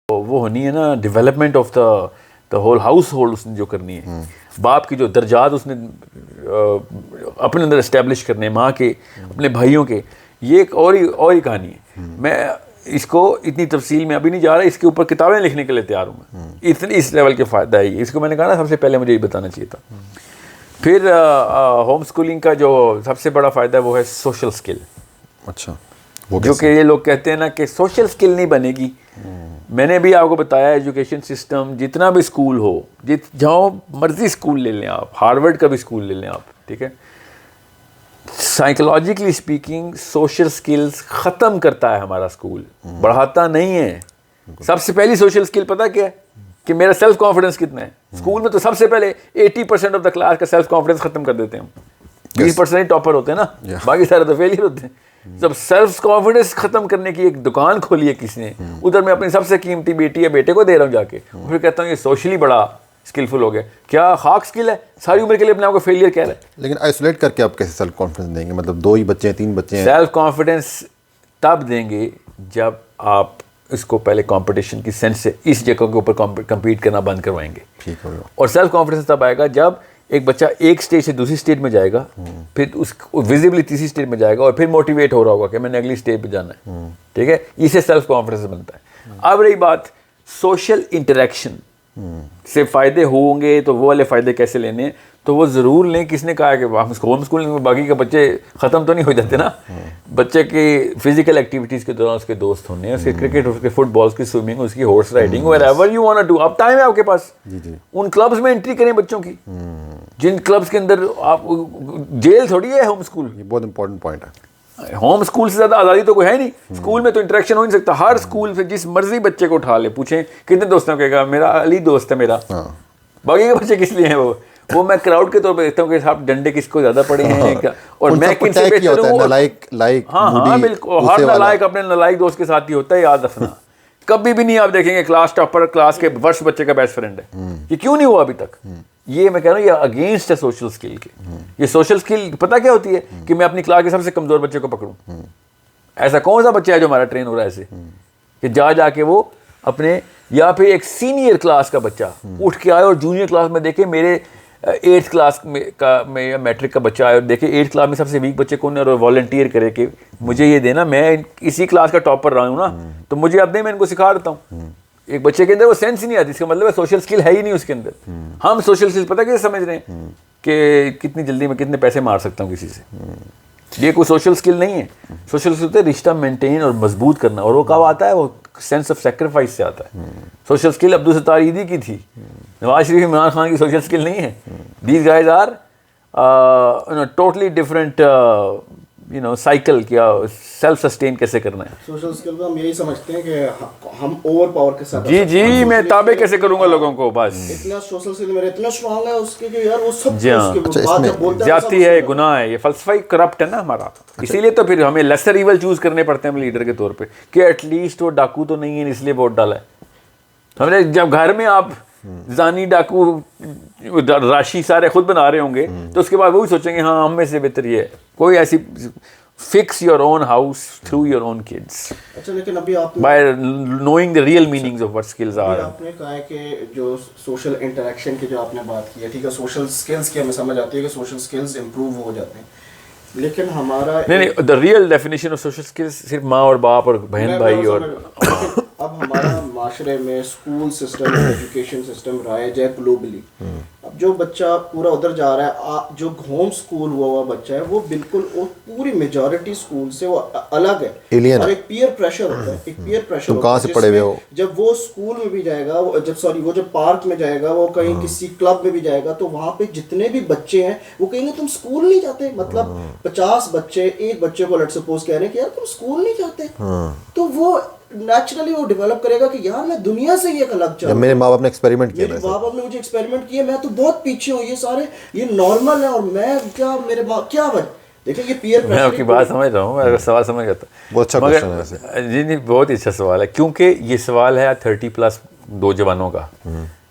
वो होनी है ना, development of the whole household उसने जो करनी है, बाप की जो दर्जात उसने अपने अंदर इस्टेब्लिश करने, माँ के, अपने भाइयों के, ये एक और ही कहानी है। मैं इसको इतनी तफसील में अभी नहीं जा रहा, इसके ऊपर किताबें लिखने के लिए तैयार हूँ मैं, इतनी इस लेवल के फ़ायदा है। इसको मैंने कहा ना, सबसे पहले मुझे ये बताना चाहिए था। फिर होम स्कूलिंग का जो सबसे बड़ा फ़ायदा है वो है सोशल स्किल। अच्छा, वो जो कि ये लोग कहते हैं ना कि सोशल स्किल नहीं बनेगी। मैंने भी आपको बताया, एजुकेशन सिस्टम जितना भी स्कूल हो, जहाँ मर्जी स्कूल ले लें आप, हार्वर्ड का भी स्कूल ले लें आप, ठीक है, साइकोलॉजिकली स्पीकिंग सोशल स्किल्स ख़त्म करता है हमारा स्कूल, बढ़ाता नहीं है। सबसे पहली सोशल स्किल पता क्या है कि मेरा सेल्फ कॉन्फिडेंस कितना है। स्कूल में तो सबसे पहले 80% ऑफ द क्लास का सेल्फ कॉन्फिडेंस ख़त्म कर देते हैं हम। 20% ही टॉपर होते हैं ना, बाकी सारे तो फेलियर होते हैं। जब सेल्फ कॉन्फिडेंस खत्म करने की एक दुकान खोली है किसी ने, उधर मैं अपनी सबसे कीमती बेटी या बेटे को दे रहा हूँ जाके, फिर कहता हूँ ये सोशली बड़ा स्किलफुल हो गया। क्या खाक स्किल है, सारी उम्र के लिए अपने आप को फेलियर कह रहा है। लेकिन आइसोलेट करके आप कैसे सेल्फ कॉन्फिडेंस देंगे? मतलब 2 ही बच्चे हैं, 3 बच्चे हैं। सेल्फ कॉन्फिडेंस तब देंगे जब आप इसको पहले कंपटीशन की सेंस से इस जगह के ऊपर कम्पीट करना बंद करवाएंगे। ठीक हो गया। और सेल्फ कॉन्फिडेंस तब आएगा जब एक बच्चा एक स्टेज से दूसरी स्टेज में जाएगा, फिर उस विजिबली तीसरी स्टेज में जाएगा और फिर मोटिवेट हो रहा होगा कि मैंने अगली स्टेज पे जाना है। ठीक है, इससे सेल्फ कॉन्फिडेंस बनता है। अब रही बात सोशल इंटरेक्शन से फ़ायदे होंगे, तो वो वाले फ़ायदे कैसे लेने, तो वो ज़रूर लें। किसने कहा है कि हम होम स्कूलिंग में बाकी के बच्चे ख़त्म तो नहीं हो जाते ना। बच्चे की फिजिकल एक्टिविटीज़ के दौरान उसके दोस्त होने, उसके क्रिकेट, उसके फुटबॉल, उसकी स्विमिंग, उसकी horse riding, wherever you want to do. अब टाइम है आपके पास, उन क्लब्स में एंट्री करें बच्चों की, जिन क्लब्स के अंदर आप, जेल थोड़ी है होम स्कूल। ये बहुत इंपॉर्टेंट पॉइंट है। होम स्कूल से ज़्यादा आज़ादी तो कोई है नहीं। स्कूल में तो इंटरेक्शन हो नहीं सकता। हर स्कूल से जिस मर्जी बच्चे को उठा ले, पूछें कितने दोस्तों कहेगा मेरा अली दोस्त है मेरा। बाकी के बच्चे किस लिए हैं? वो मैं क्राउड के तौर पे देखता हूँ कि साहब डंडे किसको ज़्यादा पड़े हैं क्या, और मैं किनसे बेहतर हूँ। हाँ बिल्कुल, हर नालायक अपने नालायक दोस्त के साथ ही होता है, याद रखना। कभी भी नहीं आप देखेंगे क्लास टॉपर क्लास के वर्स्ट बच्चे का बेस्ट फ्रेंड है। ये क्यों नहीं हुआ अभी तक? ये मैं कह रहा हूँ, ये अगेंस्ट है सोशल स्किल के। ये सोशल स्किल पता क्या होती है कि मैं अपनी क्लास के सबसे कमज़ोर बच्चे को पकड़ूं। ऐसा कौन सा बच्चा है जो हमारा ट्रेन हो रहा है ऐसे कि जाके वो अपने, या फिर एक सीनियर क्लास का बच्चा उठ के आए और जूनियर क्लास में देखे मेरे 8th क्लास में या मैट्रिक का बच्चा आए और देखे 8th क्लास में सबसे वीक बच्चे कौन है, और वॉलंटियर करे कि मुझे ये देना, मैं इसी क्लास का टॉपर रहा हूँ ना, तो मुझे अब दे, मैं इनको सिखा देता हूँ। एक बच्चे के अंदर वो सेंस ही नहीं आती। इसका मतलब है सोशल स्किल है ही नहीं उसके अंदर। हम सोशल स्किल पता कैसे समझ रहे हैं कि कितनी जल्दी मैं कितने पैसे मार सकता हूँ किसी से। ये कोई सोशल स्किल नहीं है। सोशल स्किल होता है रिश्ता मेंटेन और मजबूत करना, और वो कब आता है? वो सेंस ऑफ सेक्रीफाइस से आता है। सोशल स्किल अब्दुल सत्तार ईदी की थी, नवाज शरीफ, इमरान खान की सोशल स्किल नहीं है। These guys are totally different cycle. क्या सेल्फ सस्टेन कैसे करना है सोशल स्किल को हम यही समझते हैं कि हम ओवर पावर के साथ जी मैं ताबे कैसे करूंगा लोगों को, बस इतना सोशल स्किल मेरे इतना स्ट्रांग है उसके कि यार वो सब ज्यादती है, गुनाह है, ये फलसफा ही करप्ट है ना हमारा। इसीलिए तो फिर हमें लेसर इवल चूज करने पड़ते हैं लीडर के तौर पे कि एटलीस्ट वो डाकू तो नहीं है इसलिए वोट डाला है हमने। जब घर में आप जानी डाकू राशि सारे खुद बना रहे होंगे तो उसके बाद वो भी सोचेंगे हाँ हम में से बेहतर ये है। कोई ऐसी fix your own house through your own kids. अच्छा, लेकिन अभी आपने by knowing the real meanings of what skills are. आपने कहा है कि जो सोशल इंटरेक्शन की जो आपने बात की है, ठीक है, सोशल स्किल्स की हमें समझ आती है कि सोशल स्किल्स इंप्रूव हो जाते हैं, लेकिन हमारा नहीं the real definition of social skills सिर्फ माँ और बाप और बहन भाई और अब हमारा माशरे में school system, education system rise है ग्लोबली। अब जो बच्चा पूरा उधर जा रहा है, जो होम स्कूल हुआ बच्चा है, वो बिल्कुल पूरी मेजॉरिटी स्कूल से वो अलग है। एलियन और एक पीयर प्रेशर होता है, एक पीयर प्रेशर तुम कहाँ से पढ़े हुए हो। जब वो स्कूल में भी जाएगा, वो जब पार्क में जाएगा, वो कहीं किसी क्लब में भी जाएगा, तो वहाँ पे जितने भी बच्चे हैं वो कहेंगे तुम स्कूल नहीं जाते। मतलब 50 बच्चे एक बच्चे को लेट्स सपोज कह रहे हैं कि यार तुम स्कूल नहीं जाते, तो वो नेचुरली वो डेवलप करेगा कि यार मैं दुनिया से ये अलग चाहूँ। मेरे माँ बाप ने एक्सपेरिमेंट किया, मेरे माँ बाप ने मुझे एक्सपेरिमेंट किया, मैं तो बहुत पीछे हूँ, ये सारे ये नॉर्मल है और मैं क्या, मेरे क्या वजह। देखिए ये पीयर प्रेशर। मैं आपकी बात समझ रहा हूँ, मैं सवाल समझ गया था। बहुत अच्छा क्वेश्चन है वैसे। जी बहुत ही अच्छा सवाल है, क्योंकि ये सवाल है 30+ 2 जवानों का।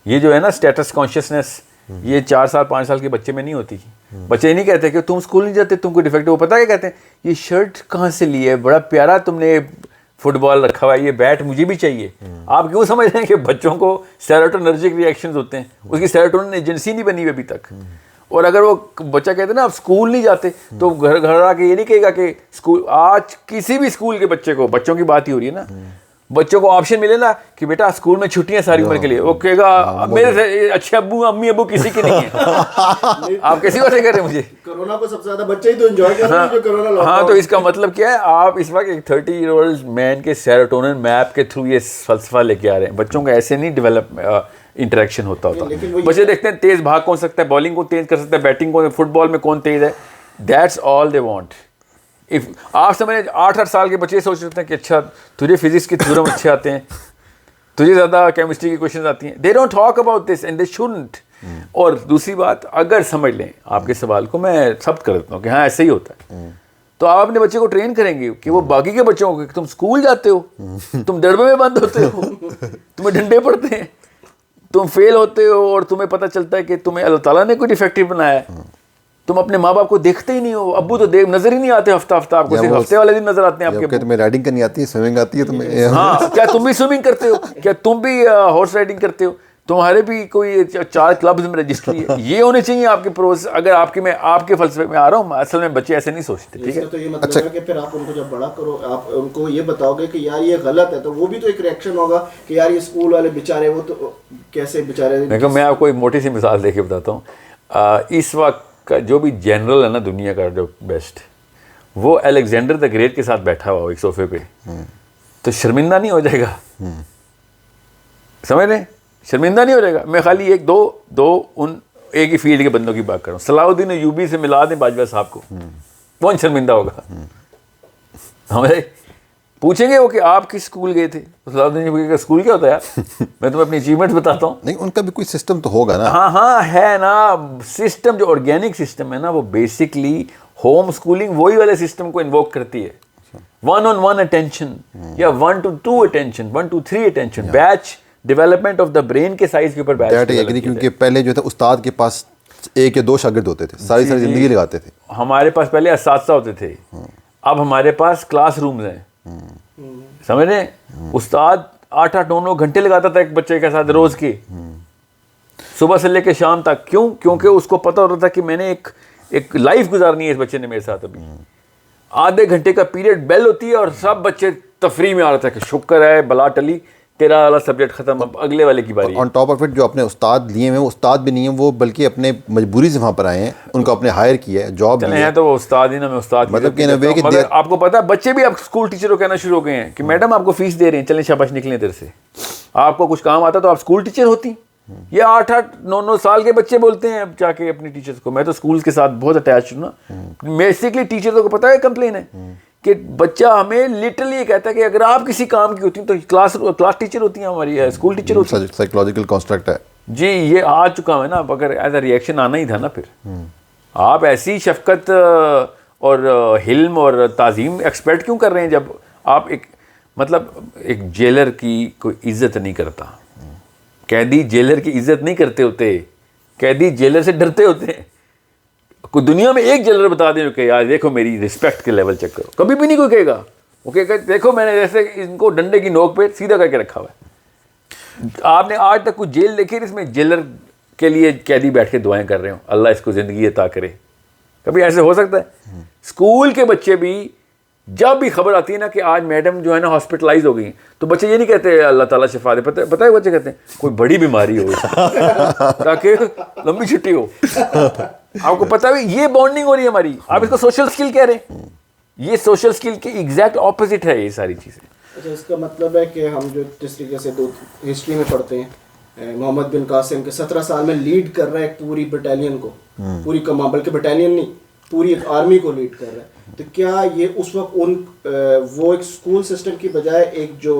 ये जो है ना स्टेटस कॉन्शियसनेस, ये 4 साल 5 साल के बच्चे में नहीं होती। बच्चे नहीं कहते कि तुम स्कूल नहीं जाते, तुमको डिफेक्ट है। वो पता क्या कहते हैं, ये शर्ट कहाँ से ली है, बड़ा प्यारा तुमने फुटबॉल रखा हुआ है, ये बैट मुझे भी चाहिए। आप क्यों समझ रहे हैं कि बच्चों को सेरोटोनर्जिक रिएक्शंस होते हैं? उसकी सेरोटोनिन एजेंसी नहीं बनी हुई अभी तक। और अगर वो बच्चा कहते हैं ना आप स्कूल नहीं जाते, तो घर घर आके ये नहीं कहेगा कि स्कूल, आज किसी भी स्कूल के बच्चे को, बच्चों की बात ही हो रही है ना, बच्चों को ऑप्शन मिले ना कि बेटा स्कूल में छुट्टियां सारी उम्र के लिए, वो कहेगा मेरे से अच्छे अब्बू अम्मी अब्बू किसी के नहीं है। आप किसी बात से कह रहे हैं मुझे? कोरोना को सबसे ज्यादा बच्चे ही तो एंजॉय कर रहे हैं जो कोरोना लॉकडाउन। हाँ, तो इसका मतलब क्या है, आप इस वक्त एक 30-year-old मैन के सेरोटोनिन मैप के थ्रू ये फलसफा लेके आ रहे हैं। बच्चों का ऐसे नहीं डेवलप इंटरेक्शन होता बच्चे देखते हैं तेज भाग कौन सकता है, बॉलिंग को तेज कर सकता है, बैटिंग को, फुटबॉल में कौन तेज है, that's all they want. If आप समझ 8-8 साल के बच्चे सोच रहे हैं कि अच्छा तुझे फिजिक्स के थ्योरम अच्छे आते हैं, तुझे ज़्यादा केमिस्ट्री की क्वेश्चन आती हैं, they don't talk about this and they shouldn't. और दूसरी बात, अगर समझ लें आपके सवाल को, मैं सब कर देता हूँ कि हाँ ऐसे ही होता है, तो आप अपने बच्चे को ट्रेन करेंगे कि वो बाकी के बच्चों को, तुम स्कूल जाते हो, तुम डरबे में बंद होते हो, तुम्हें डंडे पड़ते हैं, तुम फेल होते हो और तुम्हें पता चलता है कि तुम्हें अल्लाह ताला ने कोई डिफेक्टिव बनाया है, तुम अपने माँ बाप को देखते ही नहीं हो, अब्बू तो देख नजर ही नहीं आते, हफ्ता आपको सिर्फ हफ्ते वाले दिन नजर आते हैं आपके। तुम्हें राइडिंग करनी आती है, स्विमिंग आती है तुम्हें? हाँ, क्या तुम भी स्विमिंग करते हो? क्या तुम भी हॉर्स राइडिंग करते हो? तुम्हारे भी कोई 4 क्लब्स में रजिस्ट्री है? ये होने चाहिए आपके प्रोस। अगर आपके, मैं आपके फलसफे में आ रहा हूँ, असल में बच्चे ऐसे नहीं सोचते, ठीक है? तो ये मतलब है कि फिर आप उनको जब बड़ा करो, आप उनको ये बताओगे कि यार ये गलत है, तो वो भी तो एक रिएक्शन होगा कि यार ये स्कूल वाले बेचारे, वो तो कैसे बेचारे। देखो, मैं आपको एक मोटी सी मिसाल देके बताता हूँ। इस वक्त का जो भी जनरल है ना दुनिया का जो बेस्ट, वो अलेक्जेंडर द ग्रेट के साथ बैठा हुआ हो एक सोफे पे, तो शर्मिंदा नहीं हो जाएगा? समझ रहे? शर्मिंदा नहीं हो जाएगा। मैं खाली दो उन एक ही फील्ड के बंदों की बात कर रहा हूँ। सलाउद्दीन अय्यूबी से मिला दें बाजवा साहब को, कौन शर्मिंदा होगा? समझे? पूछेंगे वो कि आप किस स्कूल गए थे, तो सलाउद्दीन अय्यूबी का स्कूल क्या होता है यार? मैं तुम्हें अपनी अचीवमेंट बताता हूँ। नहीं, उनका भी कोई सिस्टम तो होगा ना? हाँ है ना सिस्टम। जो ऑर्गेनिक सिस्टम है ना, वो बेसिकली होम स्कूलिंग वही वाले सिस्टम को इन्वोक करती है। 1-on-1 अटेंशन या 1-to-2 attention, 1-to-3 attention, batch development of the brain के साइज के ऊपर बैच। एग्री, क्योंकि पहले जो था उस्ताद के पास 1 या 2 शागिर्द होते थे, सारी जिंदगी लगाते थे। हमारे पास पहले असातिज़ा होते थे, अब हमारे पास क्लासरूम्स हैं। समझ रहे? उस्ताद 8-9 घंटे लगाता था एक बच्चे के साथ रोज की, सुबह से लेकर शाम तक। क्यों? क्योंकि उसको पता होता था कि मैंने एक लाइफ गुजारनी है इस बच्चे ने मेरे साथ। अभी आधे घंटे का पीरियड बेल होती है और सब बच्चे तफरी में आ रहे थे कि शुक्र है बला टली, तेरा वाला सब्जेक्ट खत्म, अब अगले वाले की बारी। ऑन टॉप ऑफ इट, जो अपने उस्ताद लिए हैं वो उस्ताद भी नहीं है, वो बल्कि अपने मजबूरी से वहाँ पर आए हैं, उनको अपने हायर किया है, जॉब दी है, तो वो उस्ताद ही ना, मैं उस्ताद मतलब कि आपको पता है बच्चे भी अब स्कूल टीचर को कहना शुरू हो गए हैं कि मैडम आपको फीस दे रहे हैं, चलें शाबाश निकलें इधर से, आपको कुछ काम आता तो आप स्कूल टीचर होती। ये 8-9 साल के बच्चे बोलते हैं अब जाके अपने टीचर्स को। मैं तो स्कूल के साथ बहुत अटैच हूँ ना। बेसिकली टीचर को पता है कंप्लेन है कि बच्चा हमें लिटरली कहता है कि अगर आप किसी काम की होती तो क्लास टीचर होती हैं हमारी, स्कूल टीचर होती हैं। साइकोलॉजिकल कंस्ट्रक्ट है जी, ये आ चुका है ना। अगर एज अ रिएक्शन आना ही था ना, फिर आप ऐसी शफकत और हिल्म और ताज़ीम एक्सपेक्ट क्यों कर रहे हैं जब आप एक जेलर की कोई इज्जत नहीं करता, कैदी जेलर की इज्जत नहीं करते होते, कैदी जेलर से डरते होते हैं। कोई दुनिया में एक जेलर बता दें कि यार देखो मेरी रिस्पेक्ट के लेवल चेक करो, कभी भी नहीं कोई कहेगा। वो कहेगा देखो मैंने जैसे इनको डंडे की नोक पे सीधा करके रखा हुआ है। आपने आज तक कुछ जेल देखी इसमें जेलर के लिए कैदी बैठ के दुआएं कर रहे हो, अल्लाह इसको ज़िंदगी अता करे? कभी ऐसे हो सकता है? स्कूल के बच्चे भी जब भी खबर आती है ना कि आज मैडम जो है ना हॉस्पिटलाइज हो गई, तो बच्चे ये नहीं कहते अल्लाह ताला शिफा दे, पता है बच्चे कहते हैं कोई बड़ी बीमारी हो ताकि लंबी छुट्टी हो। आपको पता है ये बॉन्डिंग हो रही है हमारी। आप इसको सोशल स्किल कह रहे हैं, ये सोशल स्किल के एग्जैक्ट ऑपोजिट है ये सारी चीज़ें। अच्छा, इसका मतलब है कि हम जो जिस तरीके से हिस्ट्री में पढ़ते हैं, मोहम्मद बिन कासिम के 17 साल में लीड कर रहा है एक पूरी बटालियन को, पूरी कमांड, बल्कि बटालियन नहीं पूरी एक आर्मी को लीड कर रहा है। तो क्या ये उस वक्त वो एक स्कूल सिस्टम की बजाय एक जो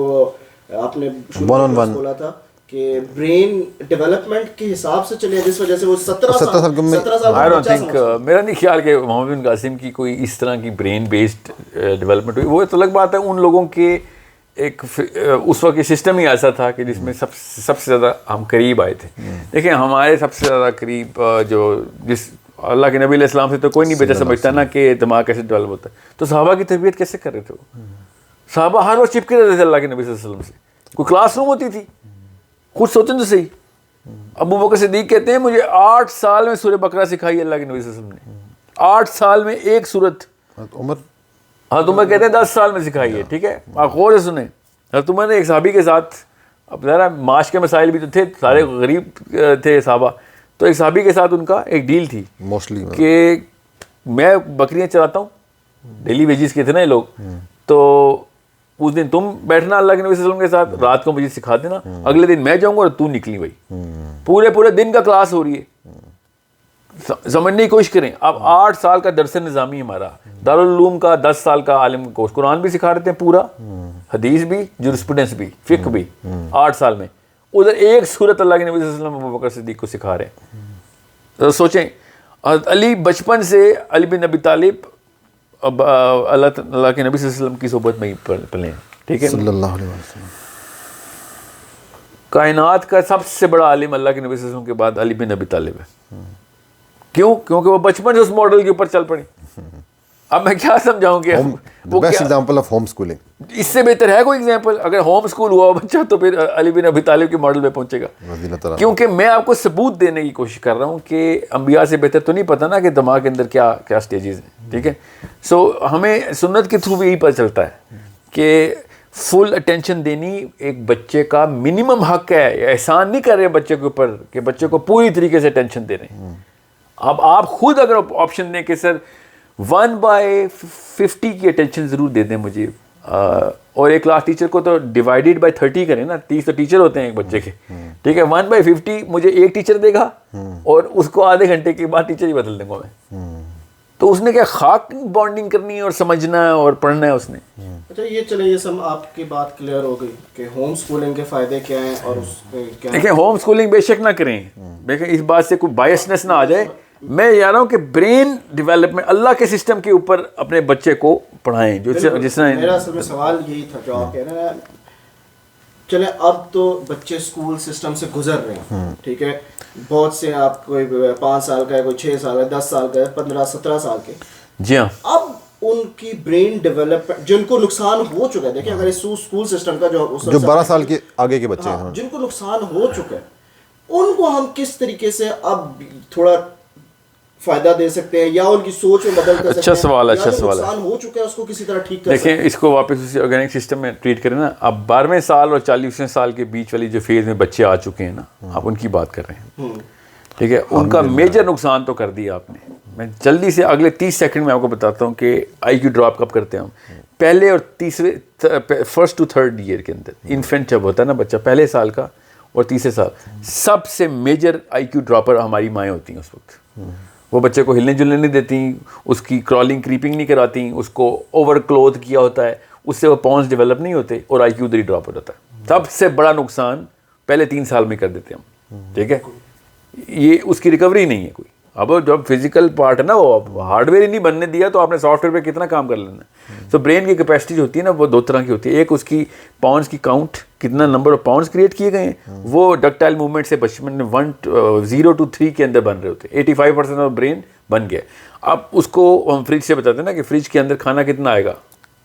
आपने बोला था कि ब्रेन डेवलपमेंट के हिसाब से चले, जिस वजह से वो 17 साल आई डोंट थिंक, मेरा नहीं ख्याल कि मोहम्मद बिन कासिम की कोई इस तरह की ब्रेन बेस्ड डेवलपमेंट हुई। वो तो अलग बात है, उन लोगों के एक उस वक्त सिस्टम ही ऐसा था कि जिसमें सबसे ज़्यादा हम करीब आए थे। देखिए हमारे सबसे ज़्यादा करीब जिस अल्लाह के नबी अलैहिस्सलाम से तो कोई नहीं बेटा समझता ना कि दिमाग कैसे डेवलप होता है। तो सहाबा की तरबियत कैसे कर रहे थे वो? साहबा हर वक्त चिपके रहते थे अल्लाह के नबी सल्लल्लाहु अलैहि वसल्लम से। कोई क्लासरूम होती थी, खुद सोचें तो सही। अबू बकर सिद्दीक कहते हैं मुझे 8 साल में सूरह बकरा सिखाई अल्लाह के नबी सल्लल्लाहु अलैहि वसल्लम ने, 8 साल में एक सूरत। उमर, हाँ उमर कहते हैं 10 साल में सिखाई है, ठीक है। आप गौर से सुने, हज़रत उमर ने एक सहाबी के साथ, अब ज़रा माश के मसाइल भी तो थे, सारे गरीब थे साहबा, तो एक सहाबी के साथ उनका एक डील थी मोस्टली कि मैं बकरियाँ चलाता हूँ, डेली वेजिस के थे ना ये लोग, तो उस दिन तुम बैठना अल्लाह के नबी सल्लल्लाहु अलैहि वसल्लम के साथ, रात को मुझे सिखा देना, अगले दिन मैं जाऊँगा और तू निकली भाई। पूरे दिन का क्लास हो रही है, समझने की कोशिश करें। अब 8 साल का दरस निज़ामी हमारा, दारुल उलूम का 10 साल का आलिम कोर्स, कुरान भी सिखा रहे थे पूरा, हदीस भी, जुरिस्प्रूडेंस भी, फ़िक़्ह भी 8 साल में। उधर एक सूरत अल्लाह के नबी सल्लल्लाहु अलैहि वसल्लम अबू बकर सिद्दीक को सिखा रहे हैं। तो सोचें, अली बचपन से अली बिन अबी तालिब अब अल्लाह के नबी सल्लल्लाहु अलैहि वसल्लम की सोबत में ही पले, ठीक है। सल्लल्लाहु अलैहि वसल्लम कायनात का सबसे बड़ा आलिम अल्लाह के नबी सल्लल्लाहु अलैहि वसल्लम के बाद अली बिन अबी तालिब है। क्यों? क्योंकि वो बचपन से उस मॉडल के ऊपर चल पड़े। अब मैं क्या समझाऊं कि वो best example of home schooling, इससे बेहतर है कोई एग्जांपल? अगर होम स्कूल हुआ बच्चा तो फिर अली बिन अबी तालिब के मॉडल पे पहुंचेगा। क्योंकि मैं आपको सबूत देने की कोशिश कर रहा हूं कि अंबिया से बेहतर तो नहीं पता ना कि दिमाग के अंदर क्या क्या स्टेजेस हैं, ठीक है। सो हमें सुन्नत के थ्रू भी यही पता चलता है कि फुल अटेंशन देनी एक बच्चे का मिनिमम हक है। एहसान नहीं कर रहे बच्चे के ऊपर कि बच्चे को पूरी तरीके से अटेंशन दे रहे हैं। अब आप खुद अगर ऑप्शन दें कि सर 1/50 की अटेंशन ज़रूर दे दें मुझे, और एक क्लास टीचर को तो डिवाइडेड बाय 30 करें ना, 30 तो टीचर होते हैं एक बच्चे के, ठीक है। 1/50 मुझे एक टीचर देगा और उसको आधे घंटे के बाद टीचर ही बदल दूंगा मैं। तो उसने क्या खाक बॉन्डिंग करनी है और समझना है और पढ़ना है उसने। अच्छा ये चले, ये सब आपकी बात क्लियर हो गई कि होम स्कूलिंग के फ़ायदे क्या हैं और उसके क्या। देखिए होम स्कूलिंग बेशक ना करें, देखें इस बात से कोई बायसनेस ना आ जाए। मैं ये रहा हूँ कि ब्रेन डेवलपमेंट अल्लाह के सिस्टम के ऊपर अपने बच्चे को पढ़ाएं। जो जिसने मेरा असल में सवाल यही था जो आप कह रहे हैं। चले अब तो बच्चे स्कूल सिस्टम से गुजर रहे हैं, ठीक है। बहुत से आप कोई 5 साल का है, कोई 6 साल का, 10 साल का है, 15-17 साल के। जी हाँ, अब उनकी ब्रेन डेवलपमेंट जिनको नुकसान हो चुका है, देखिए अगर इस स्कूल सिस्टम का जो 12 साल के आगे के बच्चे हैं, जिनको नुकसान हो चुका है, उनको हम किस तरीके से अब थोड़ा फायदा दे सकते हैं या उनकी सोच में बदल कर सकते हैं? अच्छा सवाल है। नुकसान हो चुका है उसको किसी तरह ठीक कर देखें इसको वापस उसी ऑर्गेनिक सिस्टम में ट्रीट करें ना। अब 12वें साल और 40वें साल के बीच वाली जो फेज में बच्चे आ चुके हैं ना, आप उनकी बात कर रहे हैं, ठीक है। उनका मेजर नुकसान तो कर दिया आपने। मैं जल्दी से अगले 30 सेकंड में आपको बताता हूँ कि IQ ड्रॉप कब करते हैं हम। पहले और तीसरे, 1st to 3rd ईयर के अंदर इन्फेंट जब होता है ना बच्चा, पहले साल का और तीसरे साल, सबसे मेजर IQ ड्रॉपर हमारी माएँ होती हैं उस वक्त। वो बच्चे को हिलने जुलने नहीं देती, उसकी क्रॉलिंग क्रीपिंग नहीं कराती, उसको ओवर क्लोथ किया होता है, उससे वो पॉन्स डेवलप नहीं होते और IQ उधर ही ड्रॉप हो जाता है। सबसे बड़ा नुकसान पहले 3 साल में कर देते हम, ठीक है। ये उसकी रिकवरी नहीं है कोई। अब जब फिजिकल पार्ट है ना, वो हार्डवेयर ही नहीं बनने दिया तो आपने सॉफ्टवेयर पे कितना काम कर लेना है। तो ब्रेन की कैपेसिटी जो होती है ना, वो 2 तरह की होती है। एक उसकी पाउंड्स की काउंट, कितना नंबर ऑफ पाउंड्स क्रिएट किए गए हैं, वो डक्टाइल मूवमेंट से बचपन में 0 to 3 के अंदर बन रहे होते हैं। 85% ऑफ ब्रेन बन गया। अब उसको हम फ्रिज से बताते हैं ना कि फ्रिज के अंदर खाना कितना आएगा,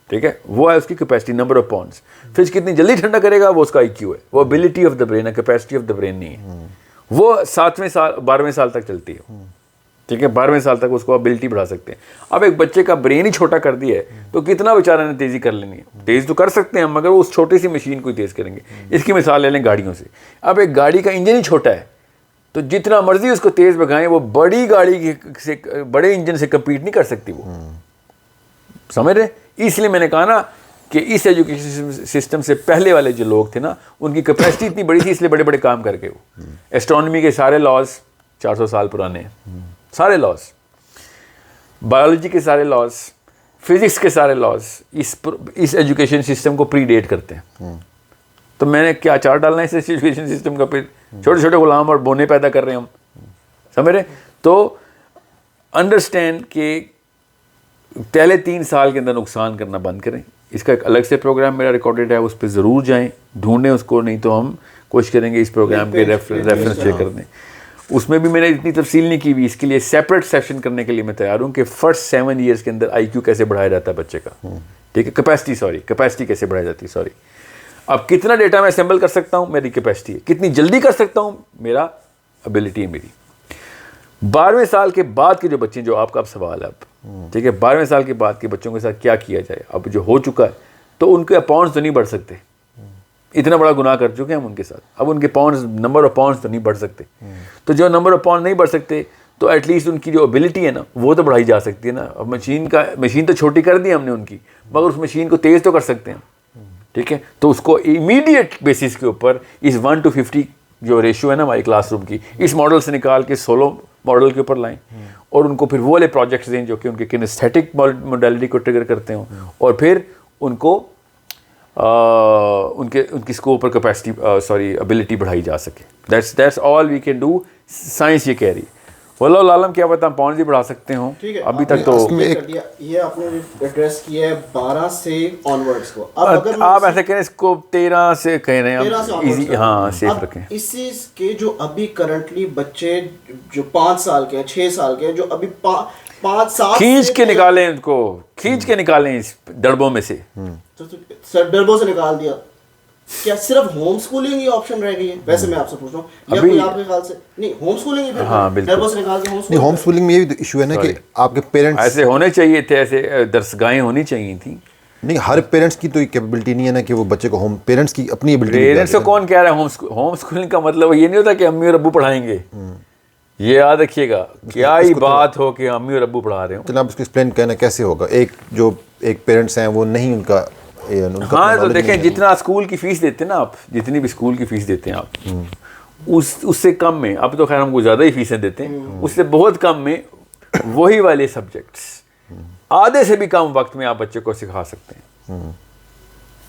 ठीक है, वो है उसकी capacity, number of pounds. Fridge कितनी जल्दी ठंडा करेगा वो उसका IQ है, वो एबिलिटी ऑफ द ब्रेन है, कैपेसिटी ऑफ द ब्रेन नहीं है। वो 7वें साल 12वें साल तक चलती है, ठीक है। 12वें साल तक उसको एबिलिटी बढ़ा सकते हैं। अब एक बच्चे का ब्रेन ही छोटा कर दिया है तो कितना बेचारा ने तेज़ी कर लेनी है। तेज़ तो कर सकते हैं मगर उस छोटी सी मशीन को ही तेज़ करेंगे। इसकी मिसाल ले लें गाड़ियों से। अब एक गाड़ी का इंजन ही छोटा है तो जितना मर्जी उसको तेज़ भगाएं, वो बड़ी गाड़ी से, बड़े इंजन से कम्पीट नहीं कर सकती वो, समझ रहे। इसलिए मैंने कहा ना कि इस एजुकेशन सिस्टम से पहले वाले जो लोग थे ना, उनकी कैपेसिटी इतनी बड़ी थी, इसलिए बड़े बड़े काम करके वो एस्ट्रोनॉमी के सारे लॉज 400 साल पुराने हैं, सारे लॉज, बायोलॉजी के सारे लॉज, फिजिक्स के सारे लॉज इस एजुकेशन सिस्टम को प्रीडेट करते हैं। तो मैंने क्या चार डालना है इस एजुकेशन सिस्टम का? फिर छोटे छोटे गुलाम और बोने पैदा कर रहे हैं हम, समझ रहे। तो अंडरस्टैंड कि पहले 3 साल के अंदर नुकसान करना बंद करें। इसका एक अलग से प्रोग्राम मेरा रिकॉर्डेड है, उस पर ज़रूर जाएं, ढूंढें उसको, नहीं तो हम कोशिश करेंगे इस प्रोग्राम के रेफरेंस चेक कर दें। उसमें भी मैंने इतनी तफसील नहीं की हुई, इसके लिए सेपरेट सेशन करने के लिए मैं तैयार हूँ कि फर्स्ट 7 ईयर्स के अंदर IQ कैसे बढ़ाया जाता है बच्चे का, ठीक है, कैपेसिटी कैसे बढ़ाई जाती है, सॉरी। अब कितना डेटा मैं असेंबल कर सकता हूँ, मेरी कैपेसिटी है, कितनी जल्दी कर सकता हूँ, मेरा एबिलिटी है मेरी। 12वें साल के बाद के जो बच्चे, जो आपका अब सवाल है अब, ठीक है, 12वें साल के बाद के बच्चों के साथ क्या किया जाए, अब जो हो चुका है तो उनके पाउंड्स तो नहीं बढ़ सकते, इतना बड़ा गुनाह कर चुके हैं हम उनके साथ, अब उनके पाउंड्स, नंबर ऑफ पाउंड्स तो नहीं बढ़ सकते। तो जो नंबर ऑफ पाउंड नहीं बढ़ सकते तो एटलीस्ट उनकी जो एबिलिटी है ना वो तो बढ़ाई जा सकती है ना। अब मशीन तो छोटी कर दी हमने उनकी, मगर उस मशीन को तेज़ तो कर सकते हैं, ठीक है। तो उसको इमीडिएट बेसिस के ऊपर इस 1:50 जो रेशियो है ना हमारी क्लासरूम की, इस मॉडल से निकाल के सोलो मॉडल के ऊपर लाएं और उनको फिर वो वाले प्रोजेक्ट्स दें जो कि उनके किनेस्थेटिक मोडालिटी को ट्रिगर करते हों, और फिर उनको उनकी स्कोप पर कैपेसिटी एबिलिटी बढ़ाई जा सके। That's all we can do. Science ये कह रही है, वल्लाह आलम क्या पता हम पाउंड भी बढ़ा सकते हो, अभी तक तो ये आपने एड्रेस किया है 12 से ऑनवर्ड्स को। अब अगर आप ऐसे करें, इसको 13 से कह रहे हैं इजी, हाँ सेफ रखें। इसी के जो अभी करंटली बच्चे जो 5 साल के हैं, 6 साल के हैं, जो अभी 5-7 खींच के निकालें, उनको खींच के निकालें इस डरबों में से, तो सर डरबों से निकाल दिया, क्या सिर्फ होम स्कूलिंग ही ऑप्शन रह गई है? वैसे मैं आपसे पूछ रहा हूँ, या कोई आपके ख्याल से नहीं होम स्कूलिंग ही फिर? हाँ बिल्कुल, डरबों से निकाल के नहीं, होम स्कूलिंग में ये भी इशू है ना कि आपके पेरेंट्स ऐसे होने चाहिए थे, ऐसे दरसगाहें होनी चाहिए थी। नहीं, हर पेरेंट्स की तो ये कैपेबिलिटी नहीं है ना कि वो बच्चे को पेरेंट्स की अपनी एबिलिटी। पेरेंट्स को कौन कह रहा है होम स्कूलिंग का मतलब ये नहीं होता कि अम्मी और अब्बू पढ़ाएंगे, ये याद रखिएगा, क्या ही बात हो कि अम्मी और अब्बू पढ़ा रहे हो। तो आप उसको एक्सप्लेन करना कैसे होगा, एक पेरेंट्स हैं वो नहीं उनका हाँ तो देखें, जितना स्कूल की फीस देते हैं ना आप, जितनी भी स्कूल की फीस देते हैं आप, उससे कम में, अब तो खैर हमको ज़्यादा ही फीसें देते हैं, उससे बहुत कम में वही वाले सब्जेक्ट्स आधे से भी कम वक्त में आप बच्चे को सिखा सकते हैं।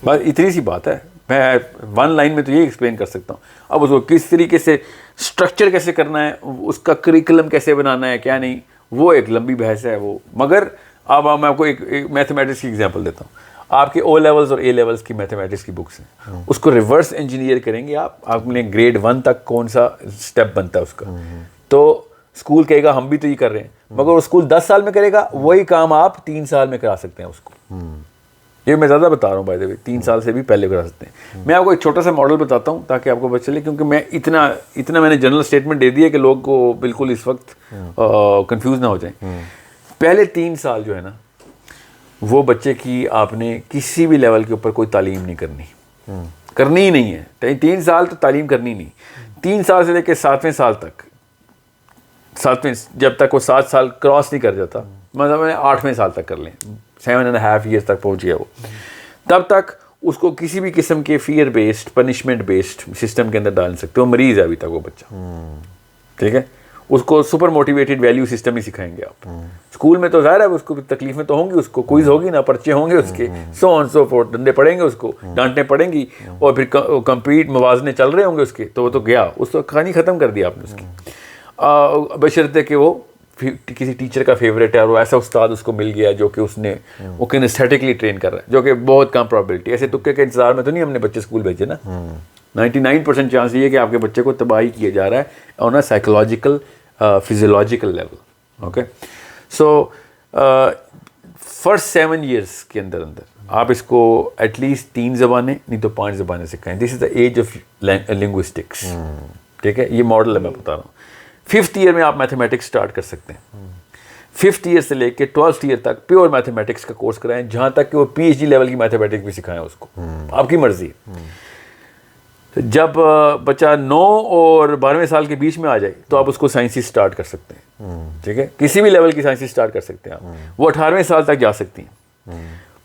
बस इतनी सी बात है। मैं 1 लाइन में तो ये एक्सप्लेन कर सकता हूँ। अब उसको किस तरीके से स्ट्रक्चर कैसे करना है, उसका करिकुलम कैसे बनाना है, क्या नहीं, वो एक लंबी बहस है वो। मगर अब मैं आपको एक मैथमेटिक्स की एग्जांपल देता हूँ। आपके O लेवल्स और A लेवल्स की मैथमेटिक्स की बुक्स हैं, उसको रिवर्स इंजीनियर करेंगे आप, आपने ग्रेड 1 तक कौन सा स्टेप बनता है उसका, तो स्कूल कहेगा हम भी तो ये कर रहे हैं, मगर वो स्कूल 10 साल में करेगा, वही काम आप 3 साल में करा सकते हैं उसको। ये मैं ज़्यादा बता रहा हूँ बाय द वे, 3 साल से भी पहले करा सकते हैं। मैं आपको एक छोटा सा मॉडल बताता हूँ ताकि आपको पता चले, क्योंकि मैं इतना मैंने जनरल स्टेटमेंट दे दिया कि लोग को बिल्कुल इस वक्त कंफ्यूज ना हो जाए। पहले 3 साल जो है ना, वो बच्चे की आपने किसी भी लेवल के ऊपर कोई तालीम नहीं करनी ही नहीं है। 3 साल तो तालीम करनी नहीं। 3 साल से लेकर 7वें साल तक, जब तक वो 7 साल क्रॉस नहीं कर जाता, मतलब मैंने 8वें साल तक कर लें, 7.5 ईयर्स तक पहुँच गया वो, तब तक उसको किसी भी किस्म के fear based, punishment based system के अंदर डाल सकते हो। मरीज है अभी तक वो बच्चा, ठीक है। उसको सुपर मोटिवेटेड वैल्यू सिस्टम नहीं सिखाएंगे आप। स्कूल में तो ज़ाहिर है उसको तकलीफें तो होंगी, उसको क्विज होगी ना, पर्चे होंगे उसके, सो ऑन सो फोर्थ, डंडे पड़ेंगे उसको, डांटने पड़ेंगी, और फिर कंप्लीट मवाजने चल रहे होंगे उसके, तो वो तो गया, उसको कहानी ख़त्म कर दी आपने उसकी। बशर्ते कि वो किसी टीचर का फेवरेट है और वो ऐसा उस्ताद उसको मिल गया जो कि उसने वो किनेस्थेटिकली ट्रेन कर रहा है, जो कि बहुत कम प्रॉबिलिटी। ऐसे तुक्के के इंतजार में तो नहीं हमने बच्चे स्कूल भेजे ना। 99% चांस ये है कि आपके बच्चे को तबाही किया जा रहा है on a psychological physiological level. Okay, so first 7 years के अंदर आप इसको एटलीस्ट 3 ज़बानें, नहीं तो 5 ज़बानें सिखाएं। This is the age of linguistics, ठीक है, ये मॉडल है मैं बता रहा हूँ। 5th ईयर में आप मैथमेटिक्स स्टार्ट कर सकते हैं। 5th ईयर से लेके 12th ईयर तक प्योर मैथमेटिक्स का कोर्स कराएं, जहाँ तक कि वो PhD लेवल की मैथमेटिक्स भी सिखाएं उसको, आपकी मर्जी है। तो जब बच्चा 9 और 12वें साल के बीच में आ जाए तो आप उसको साइंसेस स्टार्ट कर सकते हैं, ठीक है, किसी भी लेवल की साइंसेस स्टार्ट कर सकते हैं आप। वो 18वें साल तक जा सकती हैं,